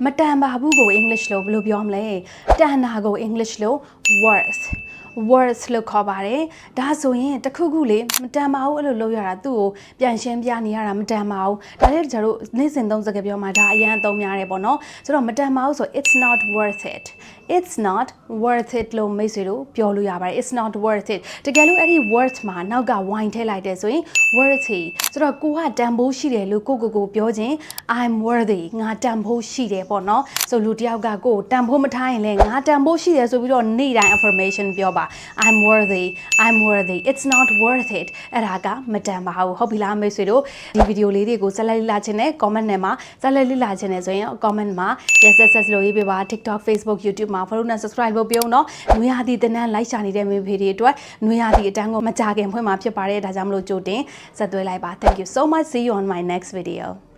မတန်ပါဘူးကို English လို့ဘယ်လိုပြောမလဲတန်တာကို English လို့ worth လို့ခေါ်ပါတယ်ဒါဆိုရင်တခုခုလေမတန်ပါဘူးအဲ့လိုလုပ်ရတာသူ့ကိုပြန်ရှင်းပြနေရတာမတန်ပါဘူးဒါလည်းကျတို့နေ့စဉ်သုံးစကားပြောမှာဒါအရင်အသုံးများတယ်ပေါ့နော်ဆိုတော့မတန်ပါဘူးဆို it's not worth it လို့မိတ်ဆွေတို့ပြောလို့ရပါတယ် it's not worth it တကယ်လို့အဲ့ဒီ worth မှာနောက်က wine ထည့်လိုက်တယ်ဆိုရင် worthy ဆိုတော့ကိုကတန်ဖိုးရှိတယ်လို့ကိုပြောခြင်း I'm worthy ငါတန်ဖိုးရှိတယ်ပေါ့နော်ဆိုလူတယောက်ကကိုတန်ဖိုးမထားရင်လည်းငါတန်ဖိုးရှိတယ်ဆိုပြီးတော့နေ့တိုင်း affirmation ပြောပါ I'm worthy it's not worth it အဲ့ဒါကမတန်ပါဘူးဟုတ်ပြီလားမိတ်ဆွေတို့ဒီဗီဒီယိုလေးတွေကိုဆက်လက်လေ့လာခြင်းနဲ့ comment နဲ့မှာဆက်လက်လေ့လာခြင်းနဲ့ဆိုရင် comment မှာ yes လို့ရေးပေးပါ TikTok Facebook YouTube မှာ follow နဲ့ subscribe လုပ်ပြုံးတော့နွေရာသီတင်တန်း like ရှာနေတဲ့မိဖေတွေအတွက်နွေရာသီအတန်းကိုမကြခင်ဖွင့်မှာဖြစ်ပါတယ်ဒါကြောင့်မလို့ကြိုတင်ဆက်သွဲလိုက်ပါ thank you so much see you on my next video